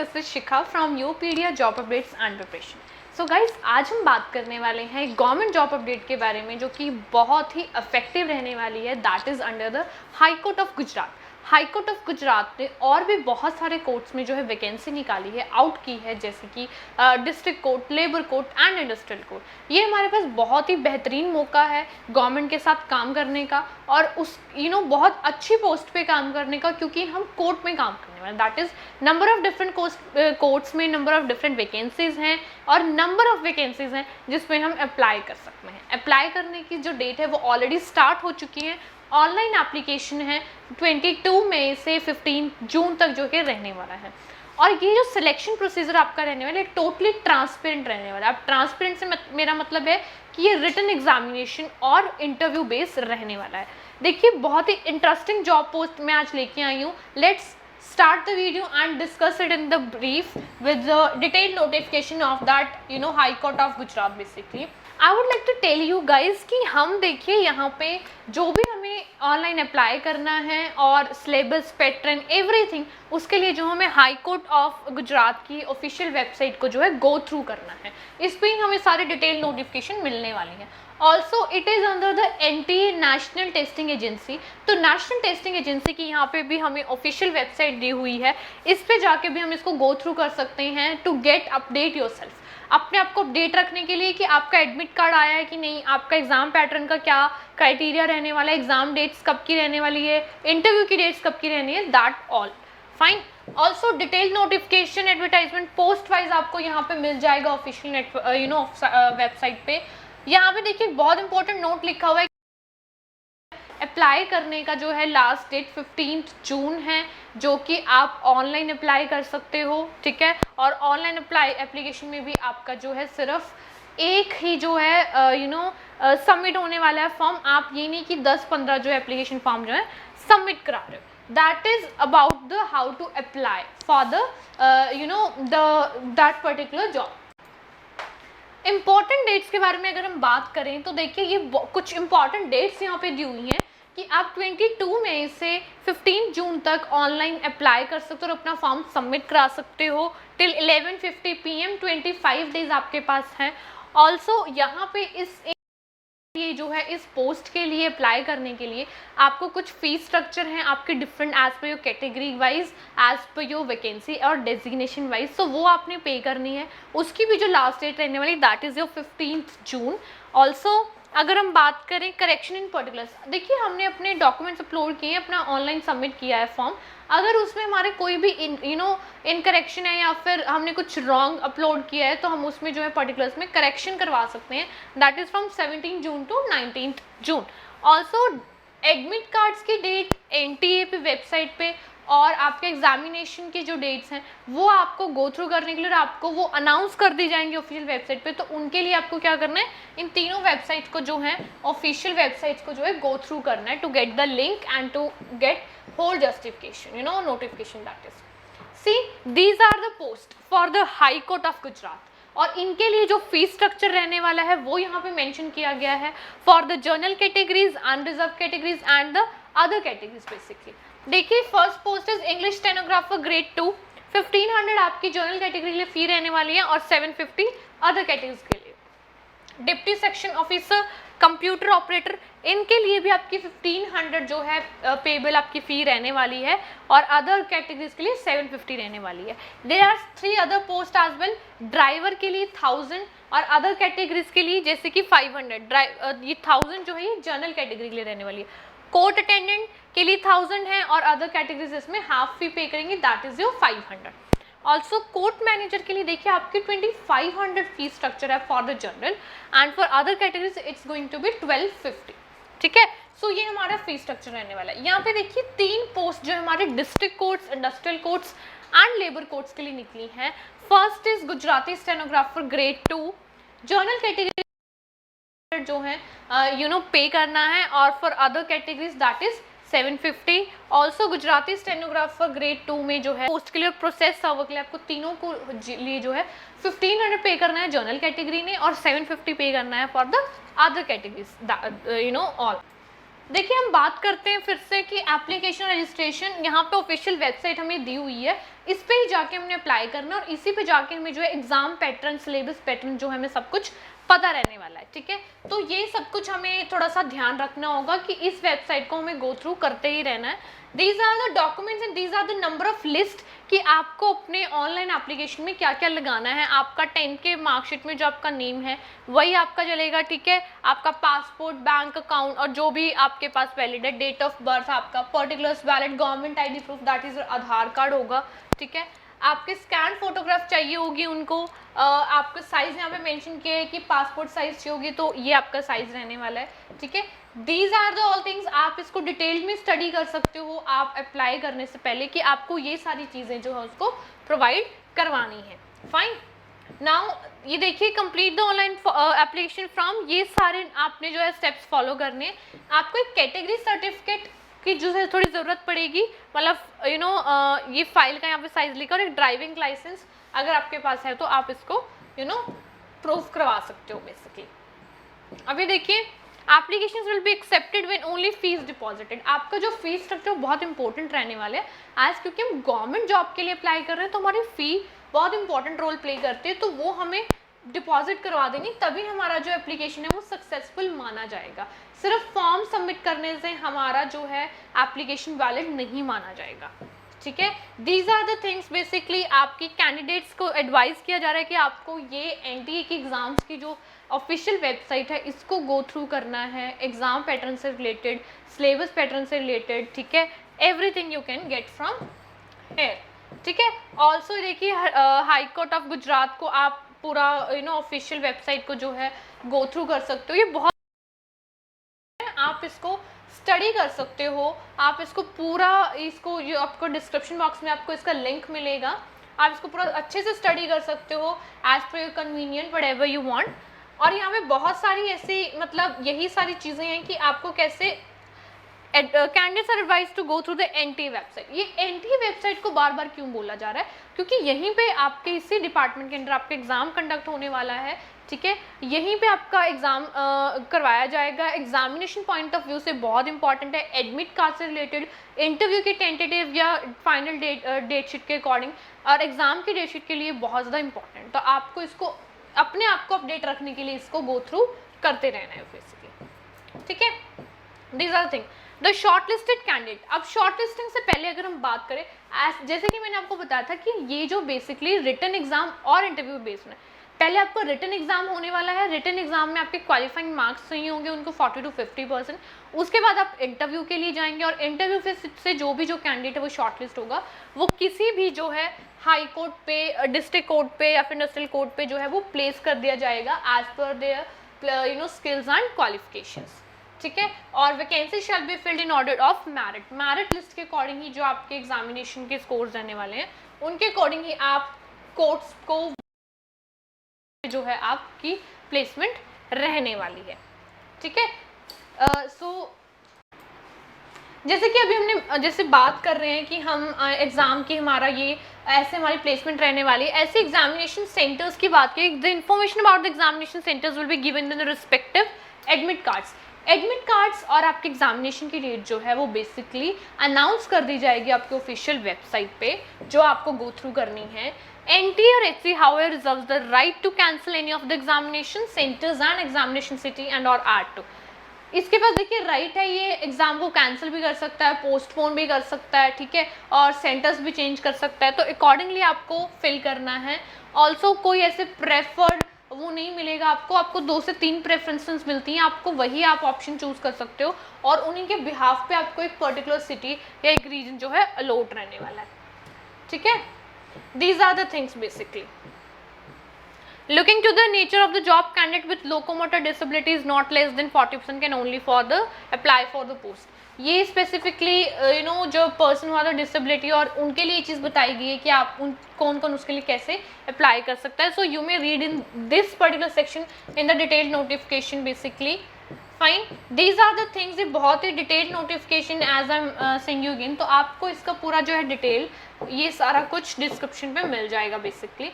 This is Shikha from यूपीडिया job updates and preparation. So guys, आज हम बात करने वाले हैं गवर्नमेंट जॉब अपडेट के बारे में, जो कि बहुत ही इफेक्टिव रहने वाली है। That is under the high court of Gujarat. High court of Gujarat ने और भी बहुत सारे कोर्ट्स में जो है वैकेंसी निकाली है, आउट की है, जैसे कि district court, labour court and industrial court. ये हमारे पास बहुत ही बेहतरीन मौका है गवर्नमेंट के साथ काम करने का और उस बहुत अच्छी पोस्ट पे काम करने का, क्योंकि हम कोर्ट में काम करने वाले। That is number of different courts में नंबर ऑफ डिफरेंट वैकेंसीज हैं और नंबर ऑफ वैकेंसीज हैं जिसमें हम अप्लाई कर सकते हैं। अप्लाई करने की जो डेट है वो ऑलरेडी स्टार्ट हो चुकी है। ऑनलाइन एप्लीकेशन है, 22 मई से 15 जून तक जो है रहने वाला है। और ये जो सिलेक्शन प्रोसीजर आपका रहने वाला है टोटली ट्रांसपेरेंट रहने वाला है। अब ट्रांसपेरेंट से मेरा मतलब है कि ये रिटन एग्जामिनेशन और इंटरव्यू बेस्ड रहने वाला है। देखिए, बहुत ही इंटरेस्टिंग जॉब पोस्ट मैं आज लेके आई हूँ। Let's start the video and discuss it in the brief with the detailed notification of that High Court of Gujarat basically. I would like to tell you guys कि हम देखिए यहाँ पे जो भी हमें ऑनलाइन अप्लाई करना है और सिलेबस पैटर्न एवरीथिंग, उसके लिए जो हमें हाई कोर्ट ऑफ गुजरात की ऑफिशियल वेबसाइट को जो है गो थ्रू करना है। इस पर ही हमें सारे डिटेल नोटिफिकेशन मिलने वाली हैं। Also it is under the NTA national testing agency. तो नेशनल टेस्टिंग एजेंसी की यहाँ पे भी हमें ऑफिशियल वेबसाइट दी हुई है। इस पे जाके भी हम इसको गो थ्रू कर सकते हैं टू गेट अपडेट योरसेल्फ, अपने आप को अपडेट रखने के लिए कि आपका एडमिट कार्ड आया है कि नहीं, आपका एग्जाम पैटर्न का क्या क्राइटेरिया रहने वाला है, एग्जाम डेट्स कब की रहने वाली है, इंटरव्यू की डेट्स कब की रहनी है, that all fine. Also detail notification advertisement post wise आपको यहाँ पे मिल जाएगा ऑफिशियल वेबसाइट पे। यहाँ पे देखिए बहुत इंपॉर्टेंट नोट लिखा हुआ है, अप्लाई करने का जो है लास्ट डेट 15 जून है, जो कि आप ऑनलाइन अप्लाई कर सकते हो, ठीक है। और ऑनलाइन एप्लीकेशन में भी आपका जो है सिर्फ एक ही जो है सबमिट होने वाला है फॉर्म। आप ये नहीं कि 10-15 जो एप्लीकेशन फॉर्म जो है सबमिट करा रहे हो। That is about the how to apply for the that particular job. Important dates के बारे में अगर हम बात करें तो देखिए ये कुछ इंपॉर्टेंट डेट्स यहाँ पे दी हुई हैं कि आप 22 मई से 15 जून तक ऑनलाइन अप्लाई कर सकते हो और अपना फॉर्म सबमिट करा सकते हो टिल 11:50 PM। 25 डेज आपके पास हैं। ऑल्सो यहाँ पे ये जो है इस पोस्ट के लिए अप्लाई करने के लिए आपको कुछ फीस स्ट्रक्चर हैं आपके different as per your category wise, as per your vacancy और डेजिग्नेशन वाइज, सो वो आपने पे करनी है। उसकी भी जो लास्ट डेट रहने वाली that is your 15 June. Also अगर हम बात करें करेक्शन इन पर्टिकुलर्स, देखिए हमने अपने डॉक्यूमेंट्स अपलोड किए हैं, अपना ऑनलाइन सबमिट किया है फॉर्म। अगर उसमें हमारे कोई भी इनकरेक्शन है या फिर हमने कुछ रॉन्ग अपलोड किया है तो हम उसमें जो है पर्टिकुलर्स में करेक्शन करवा सकते हैं। That is from 17 June to 19 June. Also admit cards की डेट NTA पे वेबसाइट पे और आपके एग्जामिनेशन की जो डेट्स हैं वो आपको गो थ्रू करने के लिए आपको वो अनाउंस कर दी जाएंगी ऑफिशियल वेबसाइट पे। तो उनके लिए आपको क्या करना है, इन तीनों वेबसाइट्स को जो है ऑफिशियल वेबसाइट्स को जो है गो थ्रू करना है to get the link and to get whole justification notification. That is see these are the post for the high court of Gujarat. और इनके लिए जो फीस स्ट्रक्चर रहने वाला है वो यहाँ पे मेंशन किया गया है for the general categories, unreserved categories and the other categories basically. देखिए first post is English stenographer grade 2, 1500 आपकी जनरल कैटेगरी के लिए फी रहने वाली है और 750 अदर कैटेगरीज के लिए। Deputy section officer, computer operator, इनके लिए भी आपकी 1500 जो है पेबल आपकी फ़ी रहने वाली है और अदर कैटेगरीज के लिए 750 रहने वाली है। There are 3 other post as well. Driver के लिए 1000 और अदर कैटेगरीज के लिए जैसे कि 500। ये 1000 जो है ये जनरल कैटेगरी के लिए रहने वाली है। कोर्ट अटेंडेंट के लिए 1000 है और अदर कैटेगरीज इसमें हाफ फी पे करेंगे, that is your 500। Also court manager के लिए देखिए आपकी 2500 फी स्ट्रक्चर है for the general and for other categories it's going to be 1250, ठीक है। सो ये हमारा फी स्ट्रक्चर रहने वाला है। यहाँ पे देखिए 3 पोस्ट जो हमारे district courts, industrial courts and labour courts के लिए निकली हैं। First is Gujarati stenographer grade 2, general category जो है पे करना है और for other categories that is 750। Also Gujarati stenographer grade 2 में जो है पोस्ट के लिए प्रोसेस सर्वर के लिए आपको तीनों को लिए जो है 1500 पे करना है जनरल कैटेगरी ने और 750 पे करना है for the other categories all. देखिए हम बात करते हैं फिर से कि एप्लीकेशन रजिस्ट्रेशन, यहाँ पे ऑफिशियल वेबसाइट हमें दी हुई है, इस पे ही जाके हमने अप्लाई करना और इसी पे जाके हमें जो है एग्जाम पैटर्न, सिलेबस पैटर्न जो हमें सब कुछ पता रहने वाला है, ठीक है। तो ये सब कुछ हमें थोड़ा सा ध्यान रखना होगा कि इस वेबसाइट को हमें गो थ्रू करते ही रहना है। These are the documents and these are the number of list कि आपको अपने ऑनलाइन एप्लीकेशन में क्या क्या लगाना है। आपका 10th के मार्कशीट में जो आपका नेम है वही आपका चलेगा, ठीक है। आपका पासपोर्ट, बैंक अकाउंट और जो भी आपके पास वैलिड है, डेट ऑफ बर्थ, आपका particulars valid government ID proof, that is Aadhaar card होगा, ठीक है। आपके स्कैन फोटोग्राफ चाहिए होगी उनको, आपका साइज यहाँ पे मेंशन किया है कि पासपोर्ट साइज चाहिए होगी, तो ये आपका साइज रहने वाला है, ठीक है। These are the all things, आप इसको डिटेल में स्टडी कर सकते हो आप अप्लाई करने से पहले कि आपको ये सारी चीज़ें जो है उसको प्रोवाइड करवानी है। फाइन, नाउ ये देखिए complete the online application from, ये सारे आपने जो है स्टेप्स फॉलो करने हैं। आपको एक कैटेगरी सर्टिफिकेट की जो है थोड़ी ज़रूरत पड़ेगी, मतलब ये फाइल का यहाँ पे साइज लिखा, और एक ड्राइविंग लाइसेंस अगर आपके पास है तो आप इसको प्रूफ करवा सकते हो बेसिकली। अभी देखिए applications will be accepted when only fees deposited. आपका जो फीस स्ट्रक्चर बहुत इंपॉर्टेंट रहने वाले हैं, आज क्योंकि हम गवर्नमेंट जॉब के लिए अप्लाई कर रहे हैं तो हमारी फ़ी बहुत इंपॉर्टेंट रोल प्ले करती है, तो वो हमें डिपॉजिट करवा देनी, तभी हमारा जो एप्लीकेशन है वो सक्सेसफुल माना जाएगा। सिर्फ फॉर्म सबमिट करने से हमारा जो है एप्लीकेशन वैलिड नहीं माना जाएगा, ठीक है। These are the things basically आपकी कैंडिडेट्स को एडवाइस किया जा रहा है कि आपको ये एनटीए की एग्ज़ाम्स की जो ऑफिशियल वेबसाइट है इसको गो थ्रू करना है, एग्ज़ाम पैटर्न से रिलेटेड, सिलेबस पैटर्न से रिलेटेड, ठीक है। Everything you can get from here, ठीक है। ऑल्सो देखिए हाई कोर्ट ऑफ गुजरात को आप पूरा ऑफिशियल वेबसाइट को जो है गो थ्रू कर सकते हो, ये बहुत आप इसको स्टडी कर सकते हो, आप इसको पूरा इसको ये आपको डिस्क्रिप्शन बॉक्स में आपको इसका लिंक मिलेगा, आप इसको पूरा अच्छे से स्टडी कर सकते हो as per your convenient whatever you want. और यहाँ पे बहुत सारी ऐसी मतलब यही सारी चीज़ें हैं कि आपको कैसे candidates are advise to go through the NTA website. ये एनटीए वेबसाइट को बार बार क्यों बोला जा रहा है, क्योंकि यहीं पे आपके इसी डिपार्टमेंट के अंदर आपका एग्जाम कंडक्ट होने वाला है, ठीक है। यहीं पे आपका एग्जाम करवाया जाएगा। एग्जामिनेशन पॉइंट ऑफ व्यू से बहुत इंपॉर्टेंट है, एडमिट कार्ड से रिलेटेड, इंटरव्यू की टेंटेटिव या फाइनल डेट शीट के अकॉर्डिंग, और एग्जाम की डेट शीट के लिए बहुत ज़्यादा इंपॉर्टेंट। तो आपको इसको अपने आप को अपडेट रखने के लिए इसको गो थ्रू करते रहना है बेसिकली, ठीक है। These are thing the short listed candidate. अब शॉर्ट लिस्टिंग से पहले अगर हम बात करें, जैसे कि मैंने आपको बताया था कि ये जो बेसिकली रिटन एग्जाम और इंटरव्यू बेस्ड है, पहले आपको रिटन एग्जाम होने वाला है। रिटन एग्जाम में आपके क्वालिफाइंग मार्क्स चाहिए होंगे उनको 40 to 50%। उसके बाद आप इंटरव्यू के लिए जाएंगे और इंटरव्यू से जो कैंडिडेट है वो शॉर्टलिस्ट होगा, वो किसी भी जो है हाई कोर्ट पे, डिस्ट्रिक्ट कोर्ट पे या फिर नेशनल कोर्ट पे जो है वो प्लेस कर दिया जाएगा as per their skills and qualifications, ठीक है। और vacancy shall be filled in order of merit. Merit list के अकॉर्डिंग ही जो आपके एग्जामिनेशन के स्कोर्स रहने वाले हैं उनके अकॉर्डिंग ही आप कोर्ट्स को जो है आपकी प्लेसमेंट रहने वाली है, ठीक है। जैसे कि अभी हमने जैसे बात कर रहे हैं कि हम एग्ज़ाम की हमारा ये ऐसे हमारी प्लेसमेंट रहने वाली है, ऐसे एग्जामिनेशन सेंटर्स की बात करें, the information about the examination centres will be given in the respective admit cards. Admit cards और आपके एग्जामिनेशन की डेट जो है वो बेसिकली अनाउंस कर दी जाएगी आपके ऑफिशियल वेबसाइट पे, जो आपको गो थ्रू करनी है। NTA or HC however reserves the right to cancel any of the examination centers and examination city and or R2। इसके पास देखिए राइट है, ये एग्ज़ाम को कैंसिल भी कर सकता है, पोस्टपोन भी कर सकता है, ठीक है, और सेंटर्स भी चेंज कर सकता है, तो अकॉर्डिंगली आपको फिल करना है। ऑल्सो कोई ऐसे प्रेफर्ड वो नहीं मिलेगा आपको 2 से 3 प्रेफरेंसेस मिलती हैं, आपको वही आप ऑप्शन चूज कर सकते हो और उन्हीं के बिहाफ पे आपको एक पर्टिकुलर सिटी या एक रीजन जो है अलॉट रहने वाला है, ठीक है। These are the things basically. Looking to the nature of the job, candidate with locomotor disability is not less than 40% can only for the apply for the post। ये स्पेसिफिकली जो person वाला disability और उनके लिए ये चीज़ बताई गई है कि आप कौन कौन उसके लिए कैसे अप्लाई कर सकता है। So you may read in this particular section in the detailed notification basically. Fine, these are the things. ये बहुत ही detailed notification as I am saying you again, तो आपको इसका पूरा जो है डिटेल ये सारा कुछ डिस्क्रिप्शन पे मिल जाएगा basically.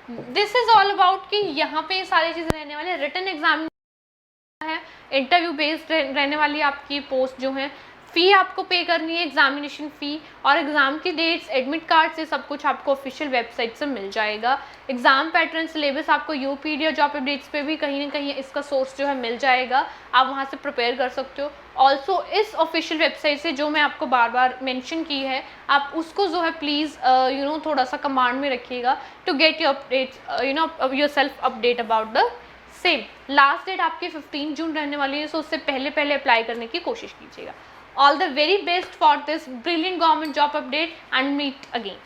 This is all about कि यहाँ पे सारी चीज़ें रहने वाले। रिटन एग्जाम है, इंटरव्यू बेस्ड रहने वाली आपकी पोस्ट जो है। फ़ी आपको पे करनी है, एग्जामिनेशन फ़ी, और एग्ज़ाम की डेट्स, एडमिट कार्ड से सब कुछ आपको ऑफिशियल वेबसाइट से मिल जाएगा। एग्ज़ाम पैटर्न, सिलेबस आपको यूपीडी और जॉब अपडेट्स पे भी कहीं ना कहीं इसका सोर्स जो है मिल जाएगा, आप वहाँ से प्रिपेयर कर सकते हो। ऑल्सो इस ऑफिशियल वेबसाइट से जो मैं आपको बार बार मेंशन की है, आप उसको जो है प्लीज़ थोड़ा सा कमांड में रखिएगा to get your updates, yourself update about the same. Last date आपकी 15 जून रहने वाली है, सो उससे पहले अप्लाई करने की कोशिश कीजिएगा। All the very best for this brilliant government job update and meet again.